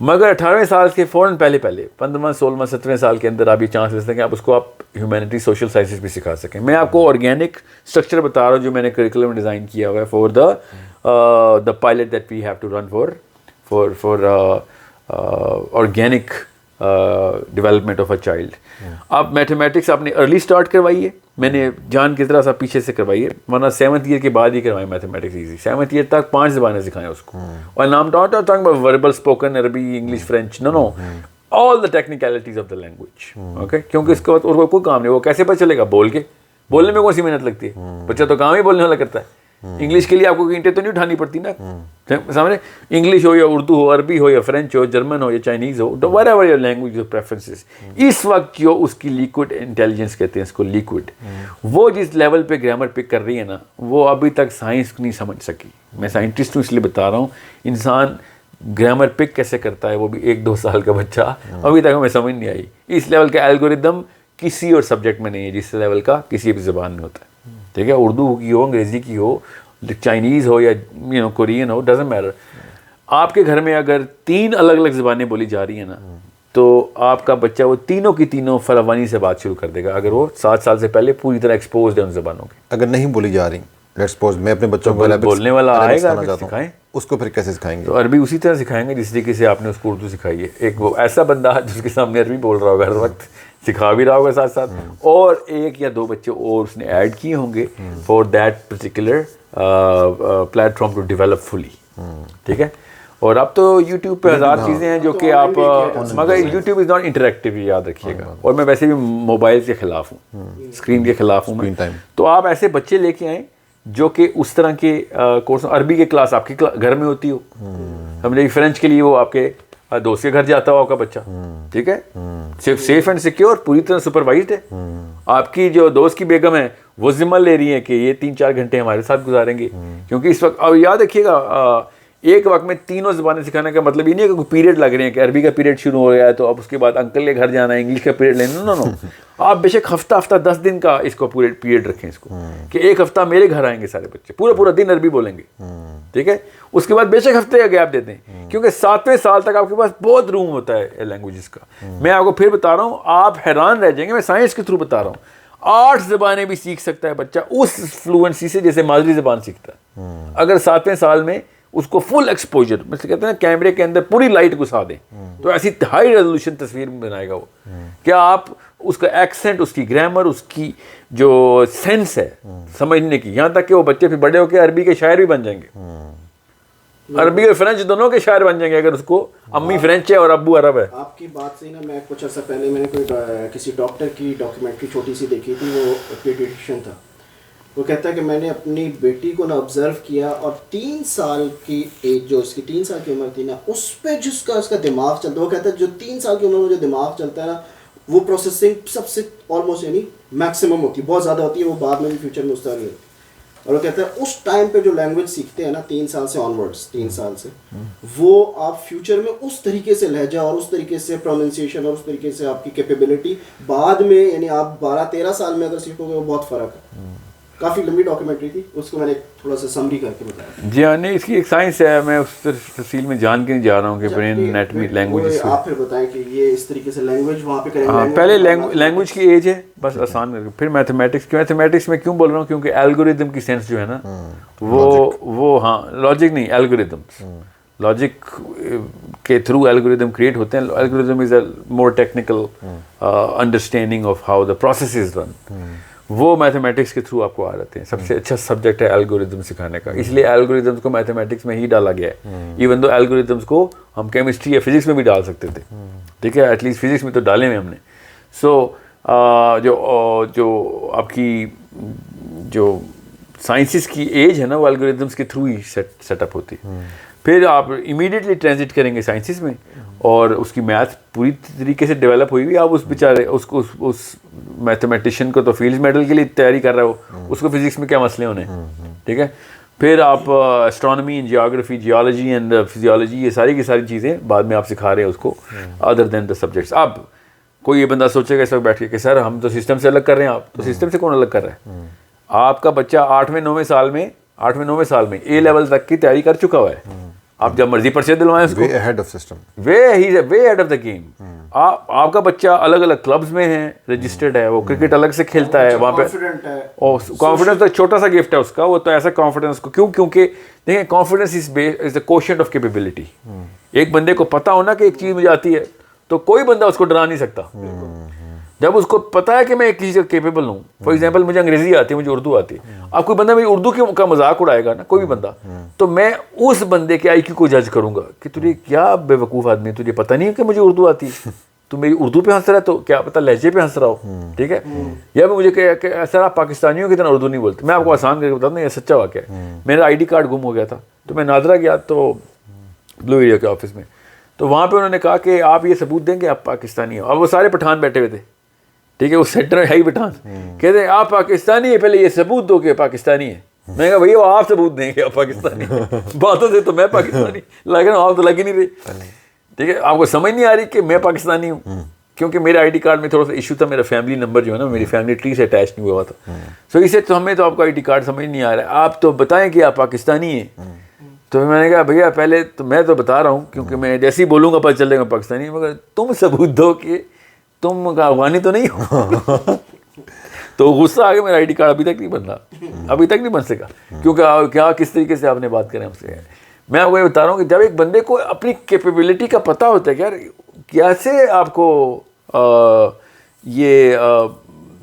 मगर 18वें साल के फ़ौरन पहले 15वें 16वें 17वें साल के अंदर आप ये चांस ले सकते हैं कि आप ह्यूमैनिटी सोशल साइंसेस भी सिखा सकें। मैं आपको ऑर्गेनिक स्ट्रक्चर बता रहा हूँ जो मैंने करिकुलम डिज़ाइन किया हुआ है for the pilot that we have to run for organic development of a child. आप मैथमेटिक्स आपने अर्ली स्टार्ट करवाइए, मैंने जान की तरह सा पीछे से करवाइए, वरना 7th ईयर के बाद ही करवाएं मैथमेटिक्स ईजी। 7th ईयर तक 5 ज़बानें सिखाएं उसको, और नाम टॉकिंग अबाउट वर्बल, स्पोकन, अरबी, English, French, know all the technicalities of the language. Okay, क्योंकि इसके बाद और कोई काम नहीं, वो कैसे पता चलेगा, बोल के बोलने में कौन सी मेहनत लगती है, बच्चा तो काम ही बोलने वाला करता है। इंग्लिश के लिए आपको ईंटें तो नहीं उठानी पड़ती ना, समझे। इंग्लिश हो या उर्दू हो, अरबी हो या फ्रेंच हो, जर्मन हो या चाइनीज़ हो, whatever your language your preferences, इस वक्त जो उसकी लिक्विड इंटेलिजेंस कहते हैं इसको, लिक्विड, वो जिस लेवल पे ग्रामर पिक कर रही है ना, वो अभी तक साइंस नहीं समझ सकी। मैं साइंटिस्ट हूँ इसलिए बता रहा हूँ, इंसान ग्रामर पिक कैसे करता है, वो भी 1-2 साल का बच्चा, अभी तक हमें समझ नहीं आई। इस लेवल का एल्गोरिदम किसी और सब्जेक्ट में नहीं है जिस लेवल का किसी भी ज़बान में होता है, ठीक है। उर्दू की हो, अंग्रेज़ी की हो, चाइनीज़ हो या कोरियन हो, डजेंट मैटर। आपके घर में अगर 3 अलग अलग ज़बानें बोली जा रही हैं ना, तो आपका बच्चा वो तीनों की तीनों फरावानी से बात शुरू कर देगा, अगर वो 7 साल से पहले पूरी तरह एक्सपोज है उन ज़बानों के। अगर नहीं बोली जा रही, लेट्स सपोज मैं अपने बच्चों को बोलने वाला आएगा, सिखाएं उसको, फिर कैसे सिखाएंगे? तो अरबी उसी तरह सिखाएंगे जिस तरीके से आपने उसको उर्दू सिखाई है। एक वो ऐसा बंदा जिसके सामने अरबी बोल रहा होगा हर वक्त, सिखा भी रहा होगा साथ साथ, और 1 या 2 बच्चे और उसने ऐड किए होंगे for that particular platform to develop fully, ठीक है। और अब तो YouTube पे 1000 चीज़ें हैं जो कि आप, मगर YouTube इज़ नॉट इंटरेक्टिव, याद रखिएगा। और मैं वैसे भी मोबाइल के ख़िलाफ़ हूँ, स्क्रीन के ख़िलाफ़ हूँ मैं। तो आप ऐसे बच्चे लेके आएँ जो कि उस तरह के कोर्स, अरबी के क्लास आपके घर में होती हो, समझे, फ्रेंच के लिए वो आपके दोस्त के घर जाता हो आपका बच्चा, ठीक है, सिर्फ सेफ एंड सिक्योर, पूरी तरह सुपरवाइज्ड है। आपकी जो दोस्त की बेगम है वो जिम्मा ले रही है कि ये 3-4 घंटे हमारे साथ गुजारेंगे, क्योंकि इस वक्त, अब याद रखिएगा, एक वक्त में तीनों ज़बानें सिखाने का मतलब ये नहीं है कि कोई पीरियड लग रहे हैं कि अरबी का पीरियड शुरू हो गया है तो अब उसके बाद अंकल के घर जाना है, इंग्लिश का पीरियड लेना, नो। आप बेशक हफ्ता 10 दिन का इसको पूरे पीरियड रखें इसको, कि 1 हफ्ता मेरे घर आएंगे सारे बच्चे, पूरा दिन अरबी बोलेंगे, ठीक है। उसके बाद बेशक हफ्ते का गैप देते हैं, क्योंकि 7वें साल तक आपके पास बहुत रूम होता है लैंग्वेजेस का। मैं आपको फिर बता रहा हूँ, आप हैरान रह जाएंगे, मैं साइंस के थ्रू बता रहा हूँ। 8 ज़बानें भी सीख सकता है बच्चा उस फ्लुएंसी से जैसे मादरी ज़बान सीखता है, अगर 7वें साल में उसको फुल एक्सपोजर, मतलब कहते हैं ना कैमरे के अंदर पूरी लाइट घुसा दें, तो ऐसी हाई रेजोल्यूशन तस्वीर बनाएगा वो। क्या आप उसका एक्सेंट, उसकी ग्रामर, उसकी जो सेंस है समझने की, यहाँ तक कि वो बच्चे फिर बड़े होकर अरबी के शायर भी बन जाएंगे, अरबी और फ्रेंच दोनों के शायर बन जाएंगे, अगर उसको अम्मी फ्रेंच है और अब्बू अरब है। आपकी बात से ना, मैं कुछ अर्सा पहले मैंने कोई किसी डॉक्टर की डॉक्यूमेंट्री छोटी सी देखी थी, वो पीडियाट्रिशियन था। वो कहता है कि मैंने अपनी बेटी को ना ऑब्जर्व किया, और 3 साल की एज, जो उसकी 3 साल की उम्र थी ना, उस पर जिसका उसका दिमाग चलता है, वो कहता है जो 3 साल की उम्र में जो दिमाग चलता है ना, वो प्रोसेसिंग सबसे ऑलमोस्ट यानी मैक्सिमम होती है, बहुत ज़्यादा होती है, वो बाद में भी फ्यूचर में उस तरह नहीं होती। और वो कहता है उस टाइम पे जो लैंग्वेज सीखते हैं ना 3 साल से ऑनवर्ड्स, 3 साल से, वो आप फ्यूचर में उस तरीके से लहजा और उस तरीके से प्रोनाउंसिएशन और उस तरीके से आपकी कैपेबिलिटी बाद में, यानी आप 12-13 साल में अगर सीखोगे, वो बहुत फ़र्क है। काफ़ी लंबी डॉक्यूमेंट्री थी, उसको मैंने थोड़ा सा समरी करके बताया। जी हाँ, नहीं, इसकी एक साइंस है, मैं उस तफसील में जान के नहीं जा रहा हूँ कि ब्रेन एनाटॉमी लैंग्वेज। आप फिर बताएं कि ये इस तरीके से लैंग्वेज वहाँ पे करेंगे। हाँ, पहले लैंग्वेज की एज है, बस आसान करके, फिर मैथमेटिक्स में क्यों बोल रहा हूँ, क्योंकि एल्गोरिदम की सेंस जो है ना, वो हाँ, लॉजिक नहीं, एल्गोरिदम्स, लॉजिक के थ्रू एल्गोरिदम क्रिएट होते हैं। Algorithm is a more technical understanding of how the process is run, वो मैथमेटिक्स के थ्रू आपको आ जाते हैं। सबसे अच्छा सब्जेक्ट है एल्गोरिदम सिखाने का, इसलिए एल्गोरिदम्स को मैथमेटिक्स में ही डाला गया है। इवन दो एल्गोरिदम्स को हम केमिस्ट्री या फिजिक्स में भी डाल सकते थे, ठीक है, एटलीस्ट फिजिक्स में तो डाले हुए हमने। सो जो आपकी जो साइंसिस की एज है ना, वो एल्गोरिदम्स के थ्रू ही सेटअप होती है। फिर आप इमीडिएटली ट्रांजिट करेंगे साइंसिस में, और उसकी मैथ पूरी तरीके से डेवलप हुई हुई। आप उस बेचारे उसको उस मैथमेटिशियन को तो फील्ड मेडल के लिए तैयारी कर रहे हो, उसको फिजिक्स में क्या मसले होने, ठीक है। फिर आप astronomy, geography, geology and physiology, ये सारी की सारी चीज़ें बाद में आप सिखा रहे हैं उसको, अदर देन द सब्जेक्ट्स। अब कोई ये बंदा सोचेगा इस वक्त बैठ के कि सर हम तो सिस्टम से अलग कर रहे हैं, आप तो सिस्टम से कौन अलग कर रहा है? आपका बच्चा 8वें-9वें साल में ए लेवल तक की तैयारी कर चुका हुआ है। आप जब मर्जी पर्चे दिलवाएं उसको, way ahead of system, way ahead of the game. आपका बच्चा अलग अलग क्लब्स में है, रजिस्टर्ड है, वो क्रिकेट अलग से खेलता है वहाँ पे, और कॉन्फिडेंस तो छोटा सा गिफ्ट है उसका, वो तो ऐसा कॉन्फिडेंस को क्योंकि देखिए confidence is the quotient of capability. एक बंदे को पता होना कि एक चीज़ मुझे आती है, तो कोई बंदा उसको डरा नहीं सकता। जब उसको पता है कि मैं एक चीज़ का केपेबल हूँ, फॉर एग्जांपल मुझे अंग्रेजी आती है, मुझे उर्दू आती है, अब कोई बंदा मेरी उर्दू का मजाक उड़ाएगा ना, कोई भी बंदा, तो मैं उस बंदे के IQ को जज करूंगा कि तुझे क्या बेवकूफ़ आदमी, तुझे पता नहीं है कि मुझे उर्दू आती है, तू मेरी उर्दू पे हंस रहा है तो क्या पता लहजे पे हंस रहा हो, ठीक है। या भी मुझे कह सर आप पाकिस्तानियों की तरह उर्दू नहीं बोलते। मैं आपको आसान करके बताता हूँ, ये सच्चा वाक़या है। मेरा ID कार्ड गुम हो गया था, तो मैं नादरा गया तो ब्लू एरिया के ऑफिस में, तो वहाँ पे उन्होंने कहा कि आप ये सबूत देंगे आप पाकिस्तानी हो। अब वो सारे पठान बैठे हुए थे, ठीक है, उस सेंटर में है ही पठान। कहते हैं आप पाकिस्तानी है, पहले ये सबूत दो कि पाकिस्तानी है। मैं कहा भैया वो आप सबूत देंगे आप पाकिस्तानी बातों से तो मैं पाकिस्तानी, लेकिन आप तो लग ही नहीं रही, ठीक है। आपको समझ नहीं आ रही कि मैं पाकिस्तानी हूँ, क्योंकि मेरे ID कार्ड में थोड़ा सा इशू था, मेरा फैमिली नंबर जो है ना मेरी फैमिली ट्री से अटैच नहीं हुआ था। सो इसे तो हमें तो आपका ID कार्ड समझ नहीं आ रहा है, आप तो बताएं कि आप पाकिस्तानी हैं। तो मैंने कहा भैया पहले तो मैं तो बता रहा हूँ, क्योंकि मैं जैसे ही बोलूँगा पता चलेगा पाकिस्तानी, मगर तुम सबूत दो कि तुम अफगानी तो नहीं हो तो गुस्सा आ गया, मेरा ID कार्ड अभी तक नहीं बनना, अभी तक नहीं बन सका, क्योंकि क्या किस तरीके से आपने बात करें हमसे। मैं आपको ये बता रहा हूँ कि जब एक बंदे को अपनी कैपेबिलिटी का पता होता है कि यार कैसे आपको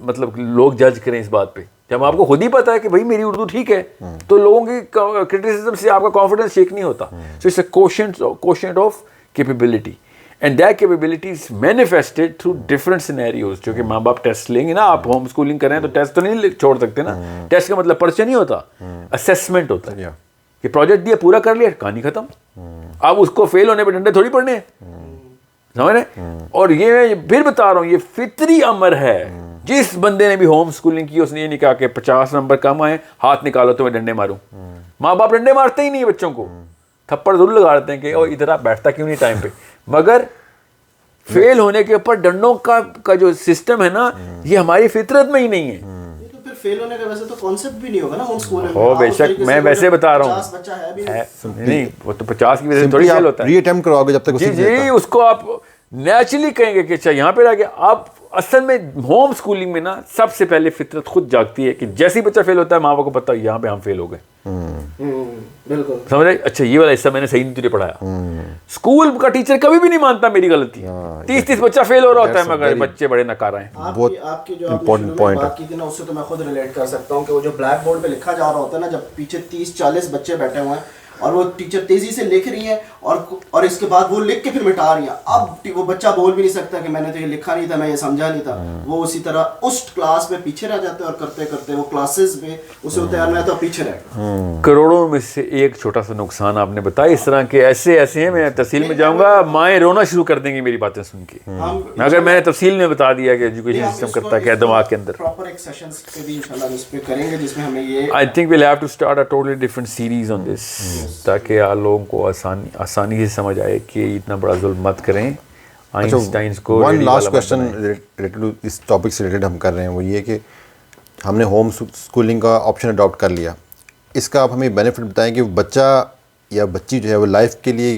मतलब लोग जज करें इस बात पे, जब आपको खुद ही पता है कि भाई मेरी उर्दू ठीक है, तो लोगों की क्रिटिसिज्म से आपका कॉन्फिडेंस शेक नहीं होता। So it's a quotient of capability, and that capability is manifested through different scenarios. जो कि माँ बाप टेस्ट लेंगे ना, आप होम स्कूलिंग करें तो टेस्ट तो नहीं छोड़ सकते ना। टेस्ट का मतलब पर्चा नहीं होता, असेसमेंट होता है कि प्रोजेक्ट दिया पूरा कर लिया कहानी खत्म। अब उसको फेल होने पे डंडे थोड़ी पड़ने हैं, समझ रहे। और ये मैं फिर बता रहा हूँ, ये फितरी अमर है। जिस बंदे ने भी होम स्कूलिंग की उसने ये नहीं कहा कि 50 नंबर कम आए हाथ निकालो तो मैं डंडे मारूं। माँ बाप डंडे मारते ही नहीं है बच्चों को, थप्पड़ जरूर लगा देते हैं कि और इधर आप बैठता क्यों नहीं टाइम पे, मगर फेल होने के ऊपर डंडों का जो सिस्टम है ना, ये हमारी फितरत में ही नहीं है। तो फिर फेल होने का वैसे तो कॉन्सेप्ट भी नहीं होगा ना होम स्कूल में। हो बेशक, मैं वैसे बता रहा हूँ 50 बच्चा है भी नहीं, वो तो 50 की वजह से थोड़ी फेल होता है। रीअटेम्प्ट करवाओगे जब तक जी, उसको आप नेचुरली कहेंगे कि अच्छा यहाँ पे रह गया। आप असल में होम स्कूलिंग में ना सबसे पहले फितरत खुद जागती है कि जैसे ही बच्चा फेल होता है माँ बाप को पता है यहाँ पे हम फेल हो गए, बिल्कुल समझ रहे। अच्छा ये वाला हिस्सा मैंने सही नहीं तुझे पढ़ाया। स्कूल का टीचर कभी भी नहीं मानता मेरी गलती है। 30 बच्चा फेल हो रहा होता है, मगर बच्चे बड़े नकारा हैं। आपकी जो इम्पोर्टेंट पॉइंट बात की थी ना, उससे तो मैं खुद रिलेट कर सकता हूँ कि वो जो ब्लैक बोर्ड पे लिखा जा रहा होता है ना, जब पीछे 30-40 बच्चे बैठे हुए हैं और वो टीचर तेजी से लिख रही है और इसके बाद वो लिख के फिर मिटा रही है। अब वो बच्चा बोल भी नहीं सकता कि मैंने तो ये लिखा नहीं था, मैं ये समझा नहीं था। वो उसी तरह उस क्लास में पीछे रह जाते हैं और करते करते वो क्लासेस में उसे तैयार नहीं तो पीछे रहेगा। करोड़ों में से एक छोटा सा नुकसान आपने बताया। इस तरह के ऐसे हैं, मैं तफसील में जाऊंगा, माएँ रोना शुरू कर देंगी मेरी बातें सुन के, अगर मैंने तफसील में बता दिया कि एजुकेशन सिस्टम करता क्या दिमाग के अंदर। प्रॉपर एक सेशंस पे भी इंशाल्लाह इस पे करेंगे जिसमें हमें ये I think we have to start a totally different series on this, ताकि आप लोगों को आसानी से समझ आए कि इतना बड़ा जुल्म मत करें। आइंस्टाइन को one last question related to इस टॉपिक से रिलेटेड हम कर रहे हैं, वो ये कि हमने होम स्कूलिंग का ऑप्शन अडॉप्ट कर लिया, इसका आप हमें बेनिफिट बताएं कि बच्चा या बच्ची जो है वो लाइफ के लिए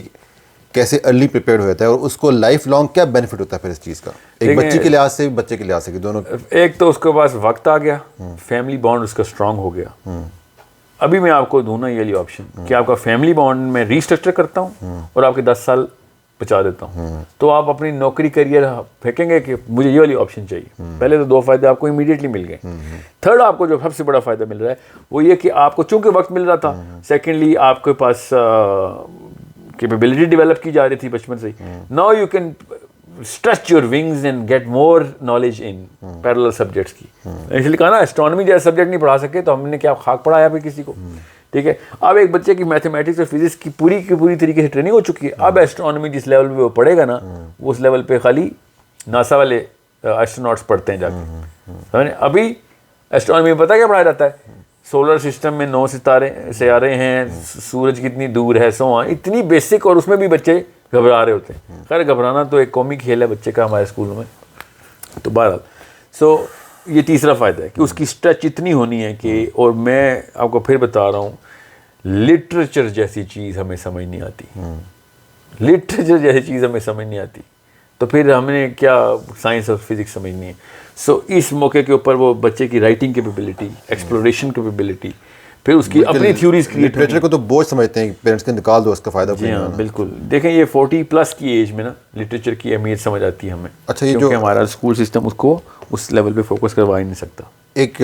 कैसे अर्ली प्रिपेयर्ड हो जाता है और उसको लाइफ लॉन्ग क्या बेनिफिट होता है फिर इस चीज़ का, एक बच्ची के लिहाज से बच्चे के लिहाज से, दोनों। एक तो उसके पास वक्त आ गया, फैमिली बॉन्ड उसका स्ट्रांग हो गया। अभी मैं आपको दूँ ना ये वाली ऑप्शन कि आपका फैमिली बॉन्ड में रीस्ट्रक्चर करता हूँ और आपके 10 साल बचा देता हूँ, तो आप अपनी नौकरी करियर फेंकेंगे कि मुझे ये वाली ऑप्शन चाहिए। पहले तो 2 फायदे आपको इमीडिएटली मिल गए। थर्ड आपको जो सबसे बड़ा फायदा मिल रहा है वो ये कि आपको चूंकि वक्त मिल रहा था, सेकेंडली आपके पास कैपेबिलिटी डेवलप की जा रही थी बचपन से। Now you can stretch your wings and get more knowledge in parallel subjects की। इसलिए कहा ना एस्ट्रोनॉमी जैसा सब्जेक्ट नहीं पढ़ा सके तो हमने क्या खाक पढ़ाया फिर किसी को, ठीक है। अब एक बच्चे की मैथमेटिक्स और फिजिक्स की पूरी तरीके से ट्रेनिंग हो चुकी है। अब एस्ट्रोनॉमी जिस लेवल पे वो पढ़ेगा ना, वो उस लेवल पे खाली नासा वाले एस्ट्रोनॉट्स पढ़ते हैं जाके। अभी एस्ट्रोनॉमी में पता क्या पढ़ाया जाता है, सोलर सिस्टम में 9 सितारे हैं, सूरज कितनी दूर है, सो इतनी बेसिक, और उसमें भी बच्चे घबरा रहे होते हैं। खैर घबराना तो एक कौमी खेल है बच्चे का हमारे स्कूल में, तो बहरहाल ये तीसरा फ़ायदा है कि उसकी स्ट्रेच इतनी होनी है कि, और मैं आपको फिर बता रहा हूँ, लिटरेचर जैसी चीज़ हमें समझ नहीं आती। लिटरेचर जैसी चीज़ हमें समझ नहीं आती तो फिर हमने क्या साइंस और फिजिक्स समझनी है। इस मौके के ऊपर वो बच्चे की राइटिंग कैपेबिलिटी, एक्सप्लोरेशन कैपेबिलिटी, फिर उसकी अपनी थ्योरीज क्रिएट। लिटरेचर को तो बोझ समझते हैं, पेरेंट्स के निकाल दो उसका फ़ायदा। जी हाँ बिल्कुल। देखें ये 40+ की एज में ना लिटरेचर की अहमियत समझ आती है हमें। अच्छा, ये जो हमारा स्कूल सिस्टम उसको उस लेवल पे फोकस करवा ही नहीं सकता। एक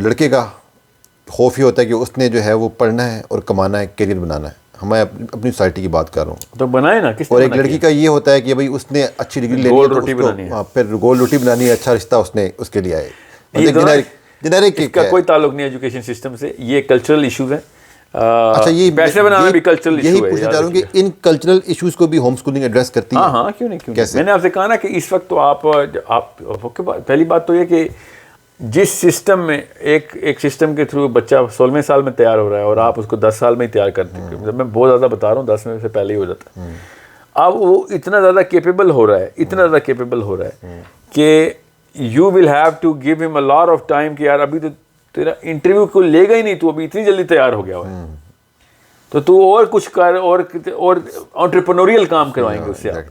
लड़के का खौफ ही होता है कि उसने जो है वो पढ़ना है और कमाना है, करियर बनाना है। मैं अपनी सोसाइटी की बात कर रहा हूँ। तो बनाए ना किस और एक लड़की का ये होता है कि भाई उसने अच्छी डिग्री लेनी गोल है, तो रोटी उसको- बनानी है। हाँ, फिर गोल रोटी बनानी है, अच्छा रिश्ता उसने उसके लिए आए। ये दोनों- जेनेरिक इसका कोई ताल्लुक नहीं एजुकेशन सिस्टम से, ये कल्चरल इश्यूज है। अच्छा, ये पैसे बनाना ये- भी कल्चरल यही इशू है। पूछना याद चाह रहा हूँ कि इन कल्चरल इश्यूज को भी होम स्कूलिंग एड्रेस करती है। हाँ हाँ, क्यों नहीं, क्यों नहीं। कैसे? मैंने आपसे कहा ना कि इस वक्त तो आप पहली बात तो ये कि जिस सिस्टम में एक सिस्टम के थ्रू बच्चा 16वें साल में तैयार हो रहा है और आप उसको 10 साल में ही तैयार करते हैं, मतलब मैं बहुत ज़्यादा बता रहा हूँ, 10 में से पहले ही हो जाता है। अब वो इतना ज़्यादा केपेबल हो रहा है, इतना ज़्यादा केपेबल हो रहा है कि you will have to give him a lot of time कि यार अभी तो तेरा इंटरव्यू को लेगा ही नहीं, तू अभी इतनी जल्दी तैयार हो गया है, तो तू और कुछ कर और एंटरप्रेन्योरियल काम करवाएंगे उससे आप।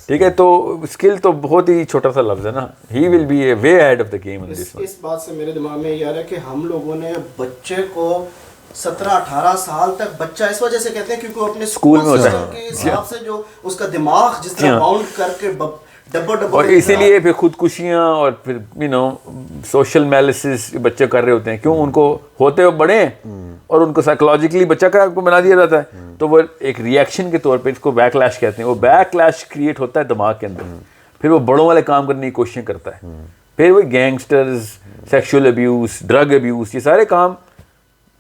ठीक है, तो स्किल तो बहुत ही छोटा सा लफ्ज है ना, he will be A way ahead of the game in this. इस बात से मेरे दिमाग में ये आ रहा है कि हम लोगों ने बच्चे को 17-18 साल तक, बच्चा इस वजह से कहते हैं क्योंकि वो अपने स्कूल में होता है। के हिसाब से जो उसका दिमाग जिस तरह बाउंड करके डब्बा और इसीलिए फिर खुदकुशियाँ और फिर सोशल मैलिसिस बच्चे कर रहे होते हैं। क्यों? उनको होते हुए बड़े हैं और उनको साइकोलॉजिकली बच्चा का को बना दिया जाता है, तो वो एक रिएक्शन के तौर पे, इसको बैकलैश कहते हैं, वो बैकलैश क्रिएट होता है दिमाग के अंदर, फिर वो बड़ों वाले काम करने की कोशिशें करता है, फिर वो gangsters, sexual abuse, drug abuse, ये सारे काम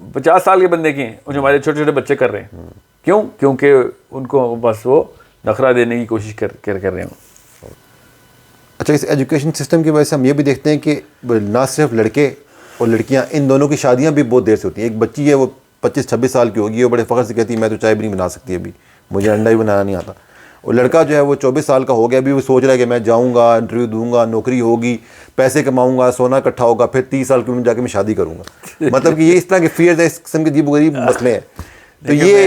50 साल के बंदे के हैं और जो हमारे छोटे छोटे बच्चे कर रहे हैं। क्यों? क्योंकि उनको बस वो नखरा देने की कोशिश कर रहे हैं। अच्छा, इस एजुकेशन सिस्टम की वजह से हम ये भी देखते हैं कि ना सिर्फ लड़के और लड़कियां, इन दोनों की शादियां भी बहुत देर से होती हैं। एक बच्ची है वो 25-26 साल की होगी, वो बड़े फ़ख्र से कहती है मैं तो चाय भी नहीं बना सकती अभी, मुझे अंडा भी बनाना नहीं आता। और लड़का जो है वो 24 साल का हो गया, अभी वो सोच रहा है कि मैं जाऊँगा, इंटरव्यू दूंगा, नौकरी होगी, पैसे कमाऊँगा, सोना इकट्ठा होगा, फिर 30 साल की उम्र जाके मैं शादी करूँगा। मतलब कि ये इस तरह के फियर है, इस किस्म के अजीब-ओ-गरीब मसले हैं। तो ये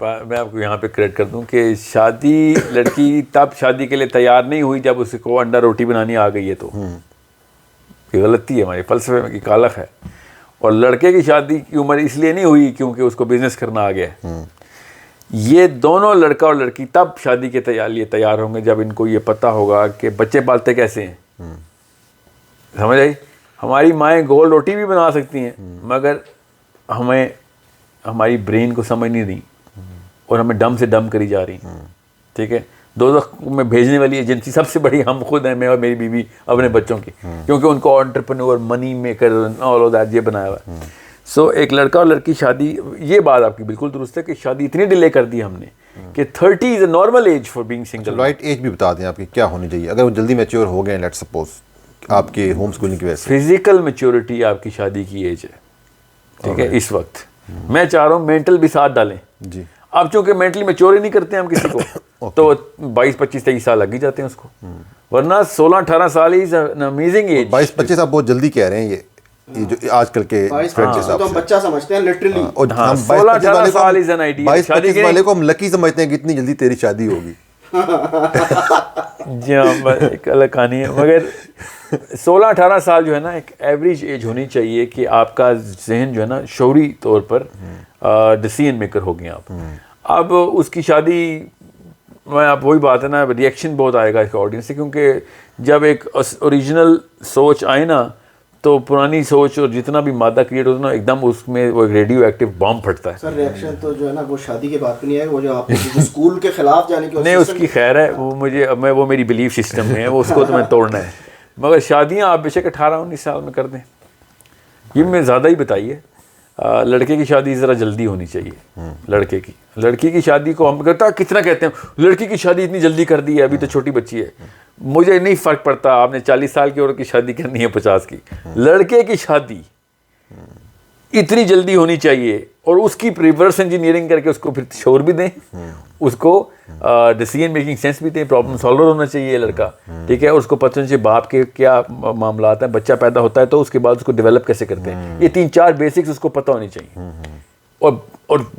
मैं आपको यहाँ पे क्रेडिट कर दूं कि शादी, लड़की तब शादी के लिए तैयार नहीं हुई जब उसको अंडा रोटी बनानी आ गई है, तो ये गलती है, हमारे फलसफे में की कालख है। और लड़के की शादी की उम्र इसलिए नहीं हुई क्योंकि उसको बिजनेस करना आ गया है। ये दोनों लड़का और लड़की तब शादी के लिए तैयार होंगे जब इनको ये पता होगा कि बच्चे पालते कैसे हैं। समझ आई? हमारी माएँ गोल रोटी भी बना सकती हैं, मगर हमें हमारी ब्रेन को समझ नहीं रही और हमें डम से डम करी जा रही। ठीक है, दोज़ख में भेजने वाली एजेंसी सबसे बड़ी हम खुद हैं, मैं और मेरी बीवी अपने बच्चों की, क्योंकि उनको entrepreneur, money maker, all of that ये बनाया हुआ है। सो एक लड़का और लड़की शादी, ये बात आपकी बिल्कुल दुरुस्त है कि शादी इतनी डिले कर दी हमने कि 30 is a normal age for being single. Right age भी बता दें आपकी क्या होनी चाहिए अगर वो जल्दी मैच्योर हो गए, लेट्स सपोज आपके होम स्कूलिंग की वजह से। फिजिकल मैच्योरिटी आपकी शादी की एज है। ठीक है, इस वक्त मैं चाह रहा हूँ मेंटल भी साथ डालें जी। अब चूंकि मेंटली मैच्योर ही नहीं करते हम किसी को तो 22-25-23 साल लग ही जाते हैं उसको, वरना 16-18 साल इज एन अमेजिंग एज। 22-25 आप बहुत जल्दी कह रहे हैं, ये जो आजकल के ट्रेंड के हिसाब तो हम से। बच्चा समझते हैं लिटरली। और हाँ, हम 16-18 साल is an ideal। 22-25 वाले को हम लकी समझते हैं कि इतनी जल्दी तेरी शादी होगी। जी हाँ, एक अलग कहानी है, मगर 16-18 साल जो है ना एक एवरेज एज होनी चाहिए कि आपका जहन जो है ना शौरी तौर पर डिसीजन मेकर हो गए आप। अब उसकी शादी में आप वही बात है ना, रिएक्शन बहुत आएगा इसका ऑडियंस से, क्योंकि जब एक ओरिजिनल सोच आए ना तो पुरानी सोच और जितना भी मादा क्रिएट होता है ना एकदम उसमें वो रेडियो एक्टिव बॉम्ब फटता है। सर रिएक्शन तो जो है ना वो शादी के बाद नहीं है, वो जो आप स्कूल के खिलाफ जाने की नहीं उसकी खैर है, वो मुझे वो मेरी बिलीफ सिस्टम में है, वो उसको तो मैं तोड़ना है। मगर शादियां आप बेशक 18-19 साल में कर दें, ये मैं ज़्यादा ही बताइए। लड़के की शादी ज़रा जल्दी होनी चाहिए। लड़की की शादी को हम कितना कहते हैं लड़की की शादी इतनी जल्दी कर दी है, अभी तो छोटी बच्ची है। मुझे नहीं फ़र्क पड़ता आपने 40 साल की औरत की शादी करनी है 50 की, लड़के की शादी इतनी जल्दी होनी चाहिए और उसकी रिवर्स इंजीनियरिंग करके उसको फिर शोर भी दें, उसको डिसीजन मेकिंग सेंस भी दें, प्रॉब्लम सॉल्वर होना चाहिए लड़का। ठीक है, और उसको पता चाहिए बाप के क्या मामला हैं, बच्चा पैदा होता है तो उसके बाद उसको डेवलप कैसे करते हैं, ये 3-4 बेसिक्स उसको पता होनी चाहिए और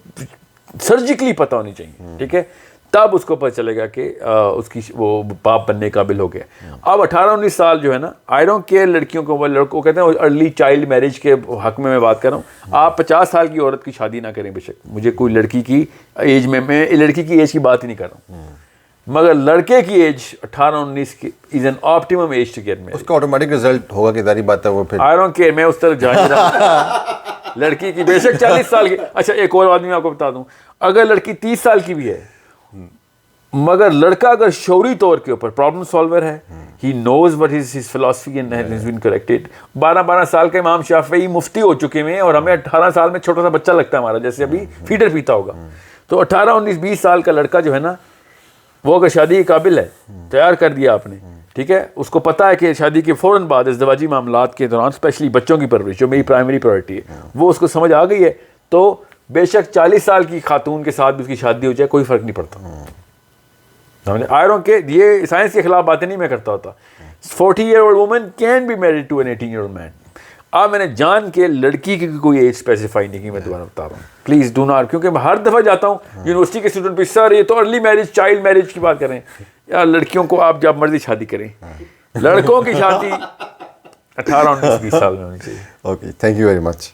सर्जिकली पता होनी चाहिए। ठीक है, तब उसको पता चलेगा कि उसकी वो बाप बनने काबिल हो गया। अब 18-19 साल जो है ना, आई डोंट केयर लड़कियों को, लड़कों कहते हैं अर्ली चाइल्ड मैरिज के हक में मैं बात कर रहा हूँ। आप 50 साल की औरत की शादी ना करें बेशक, मुझे कोई लड़की की एज में, मैं लड़की की एज की बात ही नहीं कर रहा हूँ, मगर लड़के की एज 18-19 की is an optimum age to get married. उसका ऑटोमेटिक रिजल्ट होगा कि जारी बात है वो फिर आई डोंट केयर, मैं उस तरफ जा नहीं रहा लड़की की बेशक 40 साल की, अच्छा एक और आदमी आपको बता दूं, अगर लड़की 30 साल की भी है मगर लड़का अगर शौरी तौर के ऊपर प्रॉब्लम सॉल्वर है, he knows what is his philosophy and has been corrected. 12 साल के इमाम शाफी मुफ्ती हो चुके हैं और हमें 18 साल में छोटा सा बच्चा लगता है हमारा, जैसे अभी फीडर पीता होगा। तो 18, 19, 20 साल का लड़का जो है ना, वो अगर शादी के काबिल है, तैयार कर दिया आपने, ठीक है, उसको पता है कि शादी के फ़ौरन बाद इज़्दिवाजी मामलात के दौरान स्पेशली बच्चों की परवरिश जो मेरी प्राइमरी प्रायोरिटी है, वो उसको समझ आ गई है, तो बेशक 40 साल की खातून के साथ भी उसकी शादी हो जाए कोई फ़र्क नहीं पड़ता। आयरों के ये साइंस के खिलाफ बातें नहीं मैं करता होता। 40-year-old woman can be married to an 18-year-old man. अब मैंने जान के लड़की की कोई एज स्पेसिफाई नहीं की, मैं दोबारा बता रहा हूँ, प्लीज़ डू नॉट, क्योंकि मैं हर दफ़ा जाता हूँ यूनिवर्सिटी के स्टूडेंट भी, सर ये तो अर्ली मैरिज, चाइल्ड मैरिज की बात कर रहे हैं। यार लड़कियों को आप जब मर्जी शादी करें, लड़कों की शादी 18, 19, 20 साल में होनी चाहिए। Okay, thank you very much.